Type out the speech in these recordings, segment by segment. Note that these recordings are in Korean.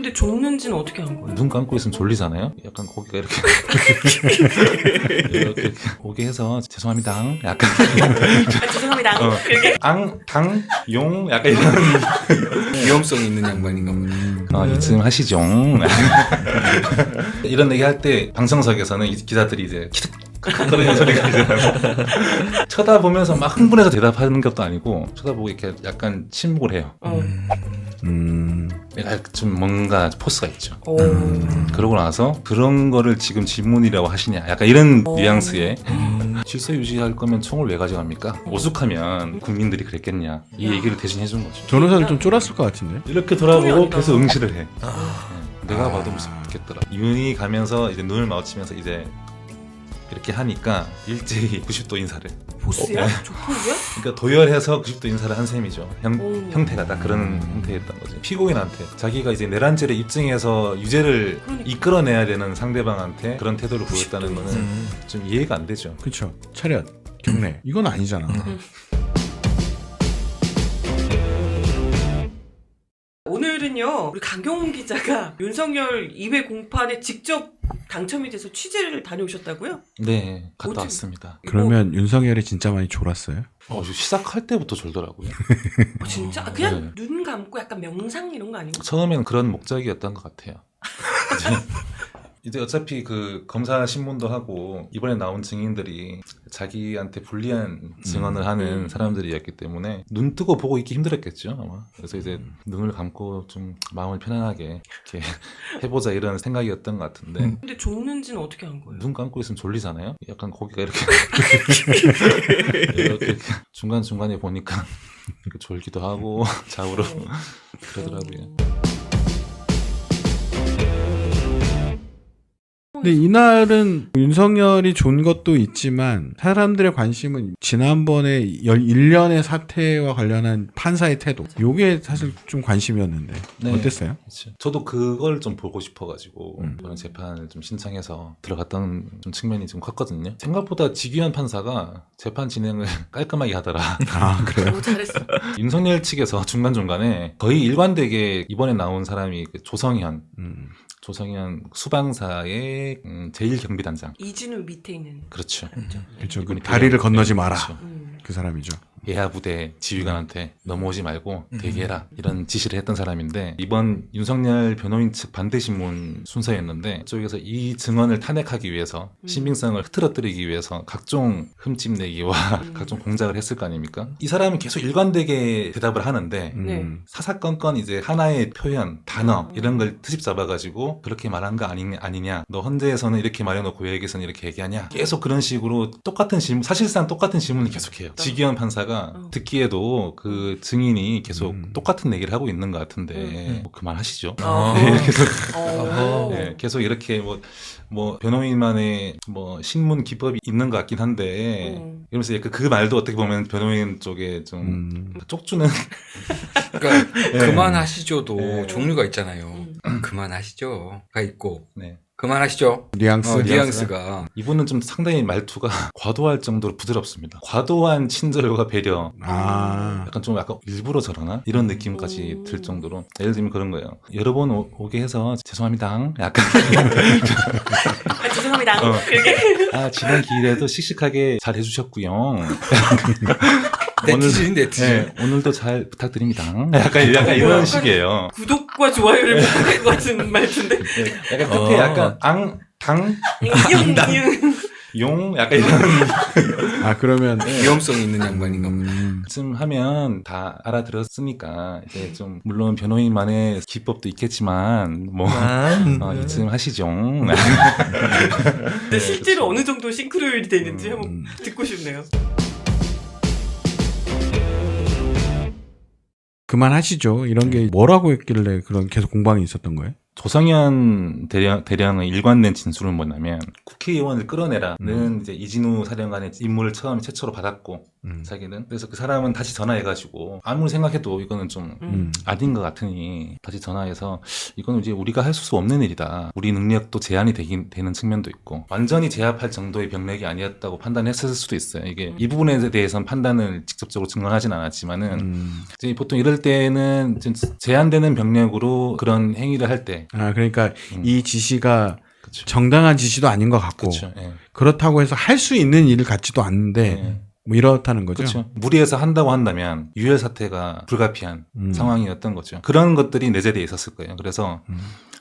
근데 줬는지는 어떻게 한 거예요? 눈 감고 있으면 졸리잖아요. 약간 고개가 이렇게 이렇게 오게 해서 죄송합니다. 약간 죄송합니다. 그게 용 약간 이런 위험성 있는 양반인가 보네. 이쯤 하시죠. 이런 얘기 할 때 방청석에서는 이 기자들이 이제 키득 거리는 소리가 이제 나고 쳐다보면서 막 흥분해서 대답하는 것도 아니고 쳐다보고 이렇게 약간 침묵을 해요. 내가 좀 뭔가 포스가 있죠. 그러고 나서 그런 거를 지금 질문이라고 하시냐 약간 이런 뉘앙스의 질서 유지할 거면 총을 왜 가져갑니까? 오죽하면 국민들이 그랬겠냐 이 얘기를 대신 해준 거죠. 변호사는 좀 쫄았을 것 같은데. 이렇게 돌아보고 계속 응시를 해. 내가 봐도 무섭겠더라. 윤이 가면서 이제 눈을 마주치면서 이제 이렇게 하니까 일제히 90도 인사를. 보스야? 조폭이야? 그러니까 도열해서 90도 인사를 한 셈이죠. 형태가 딱 그런 형태였던 거죠. 피고인한테 자기가 이제 내란죄를 입증해서 유죄를 이끌어내야 되는 상대방한테 그런 태도를 보였다는 거는 좀 이해가 안 되죠. 그렇죠. 차렷, 경례. 이건 아니잖아. 오늘은요, 우리 강경훈 기자가 윤석열 2회 공판에 직접 당첨이 돼서 취재를 다녀오셨다고요? 네, 갔다 어디- 왔습니다. 그러면 윤석열이 진짜 많이 졸았어요? 시작할 때부터 졸더라고요. 진짜? 그냥 눈 감고 약간 명상 이런 거 아니고? 처음에는 그런 목적이었던 것 같아요. 이제 어차피 그 검사 신문도 하고 이번에 나온 증인들이 자기한테 불리한 증언을 하는 사람들이었기 때문에 눈 뜨고 보고 있기 힘들었겠죠 아마. 그래서 이제 눈을 감고 좀 마음을 편안하게 이렇게 해보자 이런 생각이었던 것 같은데 근데 줬는지는 어떻게 한 거예요? 눈 감고 있으면 졸리잖아요. 약간 고개가 이렇게 이렇게 중간중간에 보니까 이렇게 졸기도 하고 좌우로 그러더라고요. 근데 이날은 윤석열이 존 것도 있지만 사람들의 관심은 지난번에 1년의 사태와 관련한 판사의 태도 요게 사실 좀 관심이었는데 네. 어땠어요? 그렇죠. 저도 그걸 좀 보고 싶어가지고 그런 재판을 좀 신청해서 들어갔던 좀 측면이 좀 컸거든요. 생각보다 지규현 판사가 재판 진행을 깔끔하게 하더라. 아 그래요? 오, 잘했어. 윤석열 측에서 중간중간에 거의 일관되게 이번에 나온 사람이 그 조성현 수방사의 제1경비단장. 이진우 밑에 있는. 그렇죠. 그렇죠. 그 이분이 다리를 대령- 건너지 마라. 그렇죠. 그 사람이죠. 예하부대 지휘관한테 넘어오지 말고 대기해라 이런 지시를 했던 사람인데 이번 윤석열 변호인 측 반대신문 순서였는데 쪽에서 이 증언을 탄핵하기 위해서 신빙성을 흐트러뜨리기 위해서 각종 흠집내기와 각종 공작을 했을 거 아닙니까? 이 사람은 계속 일관되게 대답을 하는데 네. 사사건건 이제 하나의 표현, 단어 이런 걸 트집 잡아가지고 그렇게 말한 거 아니냐 너 헌재에서는 이렇게 말해놓고 왜 여기서는 이렇게 얘기하냐 계속 그런 식으로 똑같은 질문 사실상 똑같은 질문을 계속해요. 지기현 판사가 듣기에도 그 증인이 계속 똑같은 얘기를 하고 있는 것 같은데 뭐 그만하시죠. 네, 계속 이렇게 뭐 변호인만의 뭐 신문 기법이 있는 것 같긴 한데 이러면서 그 말도 어떻게 보면 변호인 쪽에 좀 쪽주는 그러니까 네. 그만하시죠도 네. 종류가 있잖아요. 그만하시죠가 있고 네. 그만하시죠. 뉘앙스. 뉘앙스가 이분은 좀 상당히 말투가 과도할 정도로 부드럽습니다. 과도한 친절과 배려. 아 약간 일부러 저러나? 이런 느낌까지 들 정도로. 예를 들면 그런 거예요. 여러 번 오게 해서 죄송합니다. 약간. 죄송합니다. 그게. 지난 기일에도 씩씩하게 잘 해주셨고요. 네티즌. 오늘도 잘 부탁드립니다. 약간 이런 식이에요. 구독과 좋아요를 부탁할 것 같은 말투인데. 약간 끝에 약간 용 약간 이런 아 그러면 위험성 있는 양반인가 보네. 쯤 하면 다 알아들었으니까 이제 좀 물론 변호인만의 기법도 있겠지만 뭐 이쯤 하시죠. 근데 실제로 어느 정도 싱크로율이 되는지 한번 듣고 싶네요. 그만하시죠. 이런 게 뭐라고 했길래 그런 계속 공방이 있었던 거예요? 조성현 대령의 일관된 진술은 뭐냐면 국회의원을 끌어내라는 이제 이진우 사령관의 임무를 처음에 최초로 받았고 자기는. 그래서 그 사람은 다시 전화해가지고 아무리 생각해도 이거는 좀 아닌 것 같으니 다시 전화해서 이거는 이제 우리가 할 수 없는 일이다. 우리 능력도 제한이 되는 측면도 있고 완전히 제압할 정도의 병력이 아니었다고 판단했을 수도 있어요. 이게 이 부분에 대해서는 판단을 직접적으로 증언하진 않았지만은 이제 보통 이럴 때는 좀 제한되는 병력으로 그런 행위를 할 때 그러니까 이 지시가 그쵸. 정당한 지시도 아닌 것 같고 그렇죠. 예. 그렇다고 해서 할 수 있는 일을 같지도 않은데 예. 뭐 이렇다는 거죠. 그렇죠. 무리해서 한다고 한다면 유혈 사태가 불가피한 상황이었던 거죠. 그런 것들이 내재되어 있었을 거예요. 그래서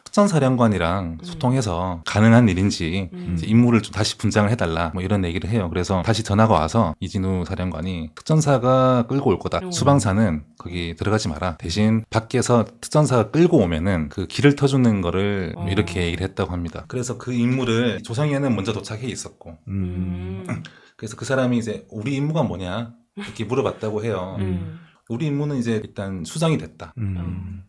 특전사령관이랑 소통해서 가능한 일인지 이제 임무를 좀 다시 분장을 해달라 뭐 이런 얘기를 해요. 그래서 다시 전화가 와서 이진우 사령관이 특전사가 끌고 올 거다. 수방사는 거기 들어가지 마라. 대신 밖에서 특전사가 끌고 오면은 그 길을 터주는 거를 이렇게 얘기를 했다고 합니다. 그래서 그 임무를 조성현은 먼저 도착해 있었고 그래서 그 사람이 이제 우리 임무가 뭐냐 이렇게 물어봤다고 해요. 우리 임무는 이제 일단 수정이 됐다.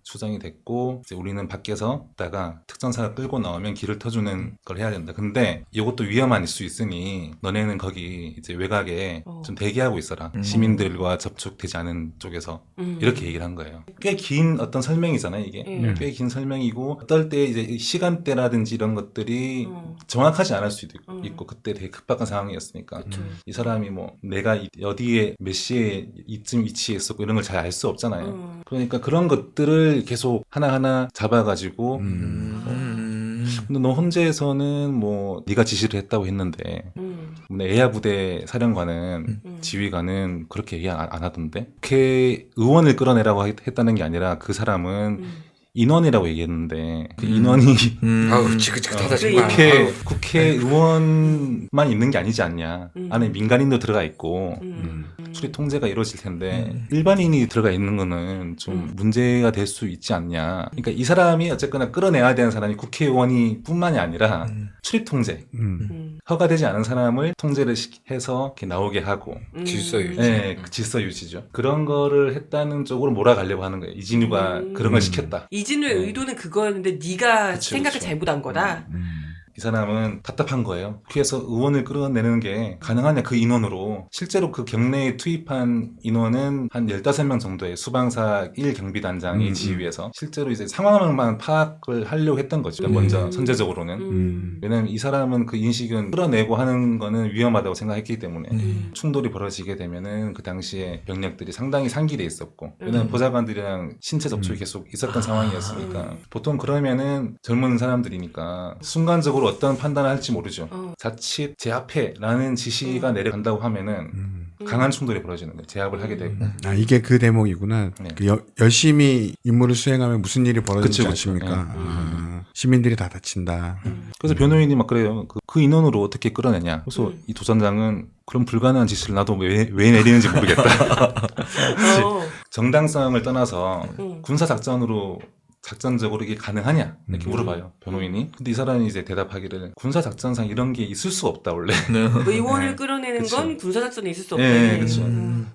수정이 됐고 이제 우리는 밖에서 있다가 특전사가 끌고 나오면 길을 터주는 걸 해야 된다. 근데 이것도 위험할 수 있으니 너네는 거기 이제 외곽에 좀 대기하고 있어라. 시민들과 접촉되지 않은 쪽에서 이렇게 얘기를 한 거예요. 꽤 긴 어떤 설명이잖아요. 이게 꽤 긴 설명이고 어떨 때 이제 시간대라든지 이런 것들이 정확하지 않을 수도 있고 그때 되게 급박한 상황이었으니까 이 사람이 뭐 내가 어디에 몇 시에 이쯤 위치에 있었고 이런 걸 잘 알 수 없잖아요. 그러니까 그런 것들을 계속 하나하나 잡아가지고 근데 너 헌재에서는 뭐 네가 지시를 했다고 했는데 에야 부대 사령관은 지휘관은 그렇게 얘기 안 하던데 국회 의원을 끌어내라고 했다는 게 아니라 그 사람은 인원이라고 얘기했는데 그 인원이 아우 지긋지긋하다 정말. 국회의원만 있는 게 아니지 않냐. 안에 민간인도 들어가 있고 수리 통제가 이루어질 텐데 일반인이 들어가 있는 거는 좀 문제가 될 수 있지 않냐. 그러니까 이 사람이 어쨌거나 끌어내야 되는 사람이 국회의원이 뿐만이 아니라 출입 통제 허가되지 않은 사람을 통제를 해서 이렇게 나오게 하고 질서 유지. 네, 그 질서 유지죠. 그런 거를 했다는 쪽으로 몰아가려고 하는 거예요. 이진우가 그런 걸 시켰다. 이진우의 의도는 그거였는데 네가 그쵸, 생각을 그쵸. 잘못한 거다. 이 사람은 답답한 거예요. 국회에서 의원을 끌어내는 게 가능하냐 그 인원으로. 실제로 그 경내에 투입한 인원은 한 15명 정도의 수방사 1경비단장이 지휘해서 실제로 이제 상황만 파악을 하려고 했던 거죠. 먼저 선제적으로는. 왜냐면 이 사람은 그 인식은 끌어내고 하는 거는 위험하다고 생각했기 때문에 충돌이 벌어지게 되면은 그 당시에 병력들이 상당히 상기돼 있었고 왜냐면 보좌관들이랑 신체 접촉이 계속 있었던 상황이었으니까 보통 그러면은 젊은 사람들이니까 순간적으로 어떤 판단을 할지 모르죠. 자칫 제압해라는 지시가 내려간다고 하면은 강한 충돌이 벌어지는 거예요. 제압을 하게 되고. 이게 그 대목이구나. 네. 그 열심히 임무를 수행하면 무슨 일이 벌어지지 그쵸, 않습니까? 그쵸. 시민들이 다 다친다. 그래서 변호인이 막 그래요. 그 인원으로 어떻게 끌어내냐. 그래서 이 도전장은 그런 불가능한 지시를 나도 왜 내리는지 모르겠다. 정당성을 떠나서 군사작전으로 작전적으로 이게 가능하냐 이렇게 물어봐요 변호인이. 근데 이 사람이 이제 대답하기를 군사작전상 이런 게 있을 수 없다 원래. 의원을 네. 끌어내는 그쵸. 건 군사작전에 있을 수 네, 없대. 그렇죠.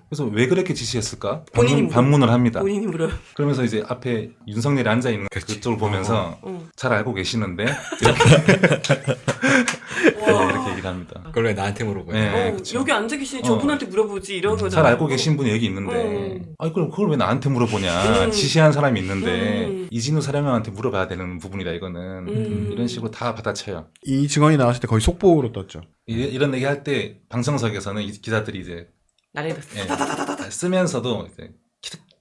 그래서 왜 그렇게 지시했을까? 본인이 반문을 합니다. 본인이 물어. 그러면서 이제 앞에 윤석열이 앉아 있는 그쪽을 보면서 잘 알고 계시는데 이렇게 얘기를 합니다. 그걸 왜 나한테 물어보냐. 네, 그쵸. 여기 앉아 계시니 저분한테 물어보지 이런 거잖아. 잘 알고 계신 분이 여기 있는데 아니 그걸 왜 나한테 물어보냐. 지시한 사람이 있는데 이진우 사령관한테 물어봐야 되는 부분이다 이거는. 이런 식으로 다 받아쳐요. 이 증언이 나왔을 때 거의 속보로 떴죠. 이런 얘기 할 때 방청석에서는 이 기자들이 이제 나를 쓰면서도 이제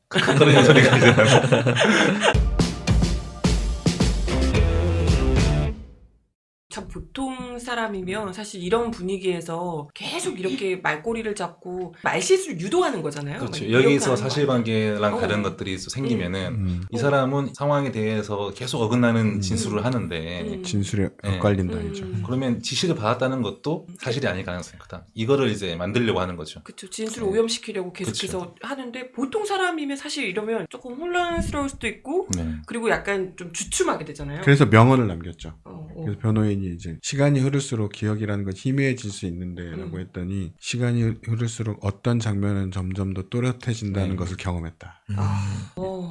그런 소리가 이제 참 보통 사람이면 사실 이런 분위기에서 계속 이렇게 말꼬리를 잡고 말실수를 유도하는 거잖아요. 그렇죠. 막 여기서 이렇게 하는 사실관계랑 다른 것들이 생기면은 이 사람은 상황에 대해서 계속 어긋나는 진술을 하는데 진술에 네. 엇갈린다 이죠. 그러면 지시를 받았다는 것도 사실이 아닐 가능성이 크다. 이거를 이제 만들려고 하는 거죠. 그렇죠. 진술을 오염시키려고 계속해서 하는데 보통 사람이면 사실 이러면 조금 혼란스러울 수도 있고 네. 그리고 약간 좀 주춤하게 되잖아요. 그래서 명언을 남겼죠. 어. 그래서 변호인이 이제 시간이 흐를수록 기억이라는 건 희미해질 수 있는데라고 했더니 시간이 흐를수록 어떤 장면은 점점 더 또렷해진다는 것을 경험했다.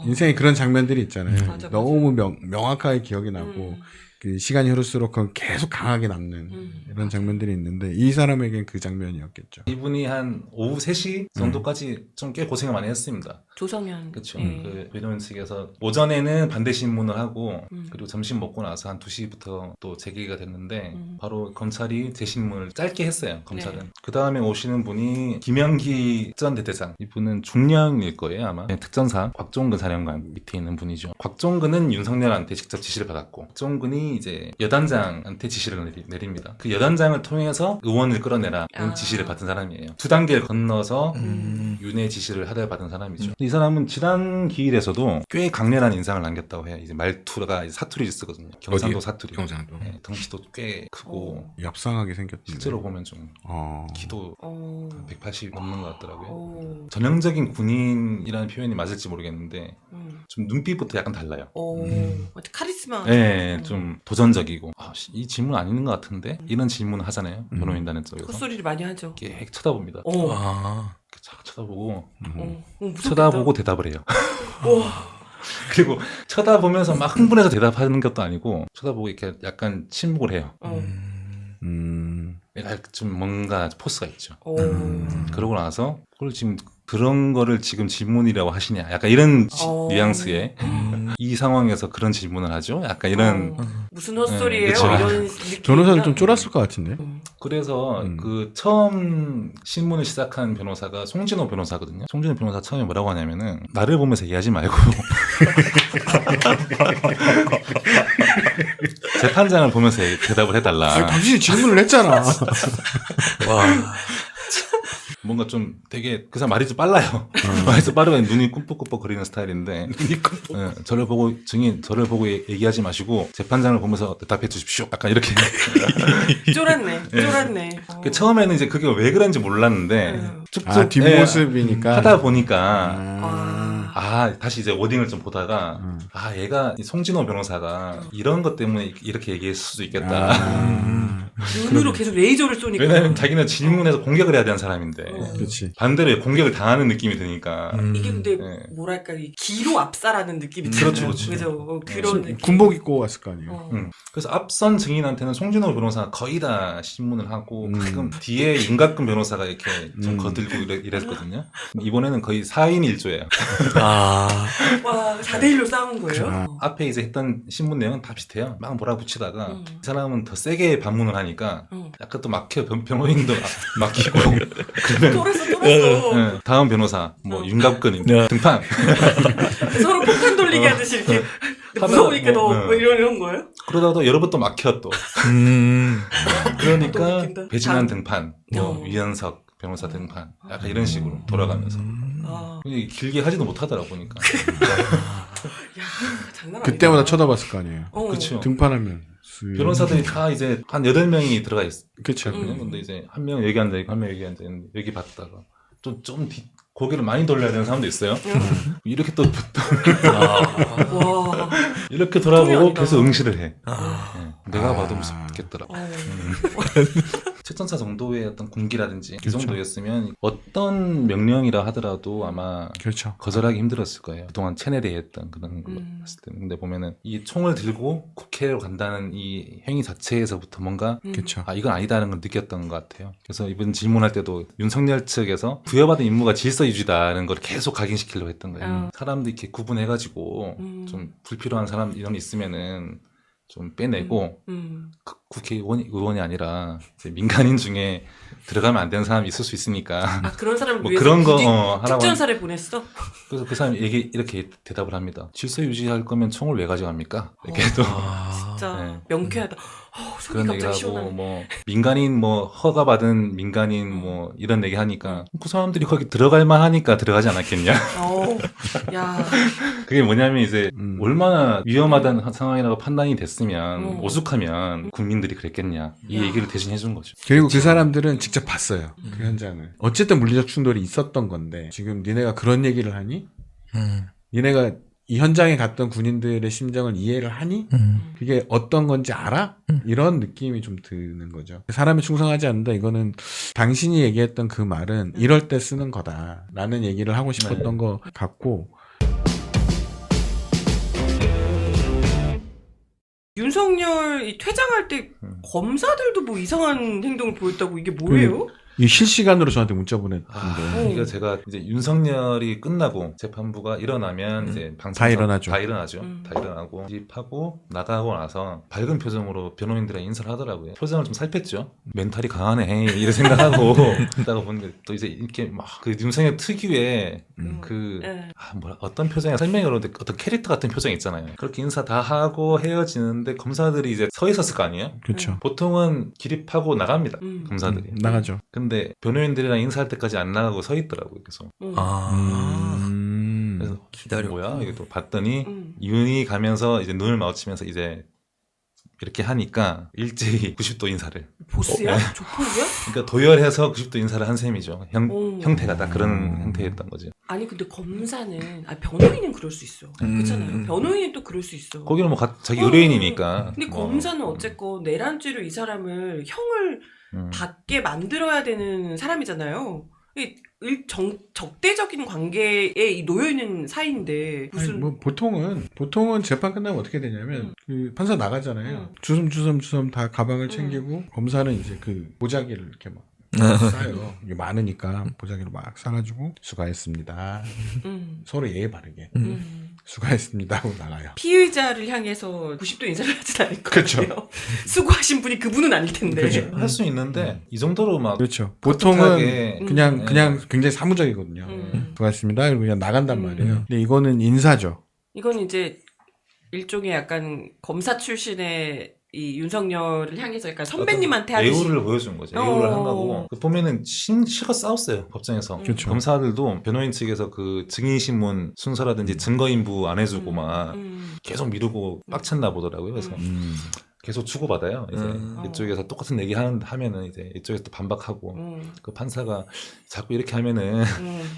인생에 그런 장면들이 있잖아요. 맞아. 너무 명확하게 기억이 나고 그 시간이 흐를수록 그건 계속 강하게 남는 이런 장면들이 있는데 이 사람에겐 그 장면이었겠죠. 이분이 한 오후 3시 정도까지 좀 꽤 고생을 많이 했습니다. 조성현. 그렇죠. 예. 그 변호인 측에서 오전에는 반대 신문을 하고 그리고 점심 먹고 나서 한 2시부터 또 재개가 됐는데 바로 검찰이 재신문을 짧게 했어요. 검찰은. 네. 그 다음에 오시는 분이 김영기 전 대대장. 이분은 중령일 거예요 아마. 특전사 곽종근 사령관 밑에 있는 분이죠. 곽종근은 윤석열한테 직접 지시를 받았고 곽종근이 이제 여단장한테 지시를 내립니다. 그 여단장을 통해서 의원을 끌어내라 이런 아. 지시를 받은 사람이에요. 두 단계를 건너서 윤의 지시를 하다 받은 사람이죠. 이 사람은 지난 기일에서도 꽤 강렬한 인상을 남겼다고 해요. 이제 말투가 이제 사투리 쓰거든요. 경상도 어디요? 사투리. 경상도. 네, 덩치도 꽤 크고 얍상하게 생겼던데. 실제로 보면 좀 어. 키도 어. 180 넘는 것 같더라고요. 어. 전형적인 군인이라는 표현이 맞을지 모르겠는데 좀 눈빛부터 약간 달라요. 카리스마. 네, 좀 도전적이고 이 질문 아닌 것 같은데 이런 질문을 하잖아요. 변호인단의 쪽에서 헛소리를 많이 하죠. 이렇게 핵 쳐다봅니다. 아. 이렇게 쫙 쳐다보고 무섭겠다. 쳐다보고 대답을 해요. 와. 그리고 쳐다보면서 막 흥분해서 대답하는 것도 아니고 쳐다보고 이렇게 약간 침묵을 해요. 약간 좀 뭔가 포스가 있죠. 그러고 나서 그걸 지금 그런 거를 지금 질문이라고 하시냐? 약간 이런 뉘앙스의 이 상황에서 그런 질문을 하죠. 약간 이런 무슨 헛소리예요? 네, 그쵸. 이런 느낌. 변호사는 좀 쫄았을 것 같은데. 그래서 그 처음 신문을 시작한 변호사가 송진호 변호사거든요. 송진호 변호사 처음에 뭐라고 하냐면은 나를 보면서 얘기하지 말고 재판장을 보면서 대답을 해달라. 아니, 당신이 질문을 했잖아. 와. 뭔가 좀 되게 그 사람 말이 좀 빨라요. 말이 좀 빠르고 눈이 꿈뻑꿈뻑 거리는 스타일인데 저를 보고 증인 저를 보고 얘기하지 마시고 재판장을 보면서 대답해 주십시오. 약간 이렇게 쫄았네. 그 처음에는 이제 그게 왜 그런지 몰랐는데 쭉쭉 뒷모습이니까. 하다 보니까 다시 이제 워딩을 좀 보다가 얘가 이 송진호 변호사가 이런 것 때문에 이렇게 얘기했을 수도 있겠다. 눈으로 계속 레이저를 쏘니까. 왜냐면 자기는 질문해서 공격을 해야 되는 사람인데 그렇지. 반대로 공격을 당하는 느낌이 드니까 이게 근데 네. 뭐랄까 이 기로 압사라는 느낌이 들어요. 그렇죠. 그죠? 그런 느낌. 군복 입고 왔을 거 아니에요. 그래서 앞선 증인한테는 송진호 변호사가 거의 다 신문을 하고 가끔 뒤에 윤곽근 변호사가 이렇게 좀 거들고 이랬거든요. 이번에는 거의 4인 1조예요. 아. 와 4대1로 싸운 거예요? 앞에 이제 했던 신문 내용은 다 비슷해요. 막 몰아붙이다가 이 사람은 더 세게 반문을 하니까 약간 또 막혀요. 변호인도 막히고 쫄았어. 네, 다음 변호사 뭐 윤곽근입니다. 등판. 서로 폭탄 돌리게 하듯이 이렇게 하다가 무서우니까 뭐, 뭐 이런 거예요? 그러다가 여러 번 또 막혀 또. 또 그러니까 웃긴다. 배진환 등판, 뭐 어. 위현석 변호사 등판, 약간 이런 식으로 돌아가면서 이게 길게 하지도 못하더라 보니까. 야 장난 아니다. 그때마다 쳐다봤을 거 아니에요. 그렇죠. 등판하면. 변호사들이 다 이제 한 8명이 들어가 그렇죠. 있거든요. 근데 이제 한 명 여기 앉아 있고 한 명 여기 앉아 있는데 여기 봤다가 좀 고개를 많이 돌려야 되는 사람도 있어요. 이렇게 또 와. 이렇게 보통이 돌아보고 아니다. 계속 응시를 해. 내가 봐도 무섭겠더라. 최전사 정도의 어떤 군기라든지 이 정도였으면 어떤 명령이라 하더라도 아마 그렇죠. 거절하기 힘들었을 거예요. 그동안 체내대에 했던 그런 거 봤을 때. 근데 보면은 이 총을 들고 국회로 간다는 이 행위 자체에서부터 뭔가 그렇죠. 이건 아니다는 걸 느꼈던 것 같아요. 그래서 이번 질문할 때도 윤석열 측에서 부여받은 임무가 질서 유지다는 걸 계속 각인시키려고 했던 거예요. 사람들 이렇게 구분해가지고 좀 불필요한 사람 이런 게 있으면은 좀 빼내고 국회의원이 아니라 이제 민간인 중에 들어가면 안 되는 사람이 있을 수 있으니까 그런 사람을 뭐 위해서 그런 거 굳이 하라고 특전사를 보냈어? 그래서 그 사람이 이렇게 대답을 합니다. 질서 유지할 거면 총을 왜 가져갑니까? 이렇게 또 진짜 네. 명쾌하다. 속이 그런 얘기를 갑자기 하고 시원하네. 뭐 민간인 뭐 허가 받은 민간인 뭐 이런 얘기 하니까 그 사람들이 거기 들어갈 만하니까 들어가지 않았겠냐? 야. 그게 뭐냐면 이제 얼마나 위험하다는 상황이라고 판단이 됐으면 오죽하면 국민들이 그랬겠냐 이 얘기를 대신 해준 거죠. 그리고 그 사람들은 직접 봤어요. 그 현장을. 어쨌든 물리적 충돌이 있었던 건데 지금 니네가 그런 얘기를 하니? 니네가 이 현장에 갔던 군인들의 심정을 이해를 하니? 그게 어떤 건지 알아? 이런 느낌이 좀 드는 거죠. 사람이 충성하지 않는다. 이거는 당신이 얘기했던 그 말은 이럴 때 쓰는 거다. 라는 얘기를 하고 싶었던 것 같고 윤석열 이 퇴장할 때 검사들도 뭐 이상한 행동을 보였다고 이게 뭐예요? 이 실시간으로 저한테 문자 보냈는데 이거 제가 이제 윤석열이 끝나고 재판부가 일어나면 이제 방송 다 일어나죠. 다 일어나고 집하고 나가고 나서 밝은 표정으로 변호인들이랑 인사를 하더라고요. 표정을 좀 살폈죠. 멘탈이 강하네 이런 생각하고 있다가 보는데 또 이제 이렇게 막 그 윤석열 특유의 그 어떤 표정이 설명이 어려운데 어떤 캐릭터 같은 표정 있잖아요. 그렇게 인사 다 하고 헤어지는데 검사들이 이제 서 있었을 거 아니에요. 그렇죠. 보통은 기립하고 나갑니다. 검사들이. 나가죠. 근데 변호인들이랑 인사할 때까지 안 나가고 서 있더라고요. 그래서 그래서 기다려. 뭐야 이게 또 봤더니 윤이 가면서 이제 눈을 마주치면서 이제 이렇게 하니까 일제히 90도 인사를. 보스야? 조폭이야? 그러니까 도열해서 90도 인사를 한 셈이죠. 형태가 딱 그런 형태였던 거죠. 아니 근데 검사는 변호인은 그럴 수 있어. 그렇잖아요. 변호인은 또 그럴 수 있어. 거기는 뭐 자기 의뢰인이니까. 근데 뭐. 검사는 어쨌건 내란죄로 이 사람을 형을 받게 만들어야 되는 사람이잖아요. 적대적인 관계에 놓여 있는 사이인데 무슨 아니, 뭐 보통은 재판 끝나면 어떻게 되냐면 그 판사 나가잖아요. 주섬주섬 다 가방을 챙기고 검사는 이제 그 보자기를 이렇게 막 싸요. 이게 많으니까 보자기를 막 싸가지고 수고했습니다. 서로 예의 바르게 수고했습니다 하고 나가요. 피의자를 향해서 90도 인사를 하진 않을 그렇죠. 거예요. 수고하신 분이 그분은 아닐 텐데. 그렇죠. 할 수 있는데 이 정도로 막 그렇죠. 깍듯하게, 보통은 그냥 굉장히 사무적이거든요. 수고하셨습니다. 그리고 그냥 나간단 말이에요. 근데 이거는 인사죠. 이건 이제 일종의 약간 검사 출신의 이 윤석열을 향해서 약간 선배님한테 하듯이 애우를 보여준 거죠. 애우를 한 거고. 그 보면은 실컷 싸웠어요. 법정에서. 그렇죠. 검사들도 변호인 측에서 그 증인신문 순서라든지 증거인부 안 해주고 막 계속 미루고 빡쳤나 보더라고요. 그래서 계속 주고받아요. 이제 이쪽에서 똑같은 얘기 하면은 이제 이쪽에서 또 반박하고 그 판사가 자꾸 이렇게 하면은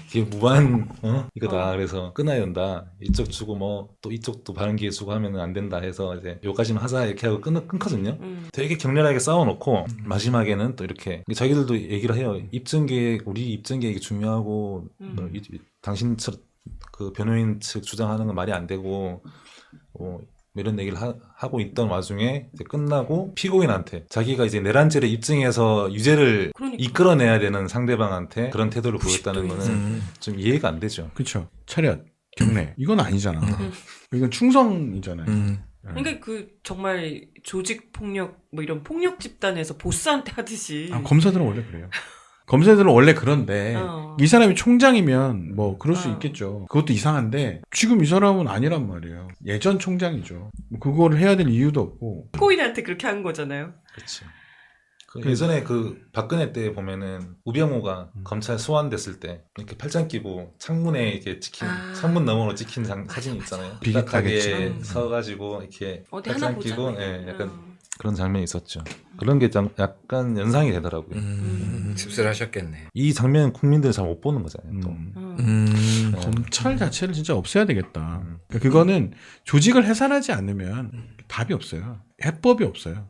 이게 무한 이거다. 그래서 끊어야 된다. 이쪽 주고 뭐 또 이쪽도 바른 기회 주고 하면은 안 된다 해서 이제 요까지만 하자 이렇게 하고 끊거든요. 되게 격렬하게 싸워놓고 마지막에는 또 이렇게 자기들도 얘기를 해요. 우리 입증 계획이 중요하고 당신처럼 그 변호인 측 주장하는 건 말이 안 되고 이런 얘기를 하고 있던 와중에 이제 끝나고 피고인한테 자기가 이제 내란죄를 입증해서 유죄를 이끌어내야 되는 상대방한테 그런 태도를 보였다는 거는 좀 이해가 안 되죠. 그렇죠. 차렷, 경례. 이건 아니잖아. 이건 충성이잖아요. 그러니까 그 정말 조직 폭력 뭐 이런 폭력 집단에서 보스한테 하듯이 검사들은 원래 그래요. 검사들은 원래 그런데 이 사람이 총장이면 뭐 그럴 수 있겠죠. 그것도 이상한데 지금 이 사람은 아니란 말이에요. 예전 총장이죠. 뭐 그거를 해야 될 이유도 없고. 피고인한테 그렇게 한 거잖아요. 그렇죠. 예전에 그 박근혜 때 보면은 우병우가 검찰 소환됐을 때 이렇게 팔짱 끼고 창문에 이렇게 찍힌 창문 너머로 찍힌 사진이 있잖아요. 비슷하게 서가지고 이렇게 어디 하나 팔짱 끼고 보자. 약간 그런 장면이 있었죠. 그런 게 약간 연상이 되더라고요. 씁쓸하셨겠네. 이 장면 국민들은 잘 못 보는 거잖아요. 또. 검찰 자체를 진짜 없애야 되겠다. 그러니까 그거는 조직을 해산하지 않으면 답이 없어요. 해법이 없어요.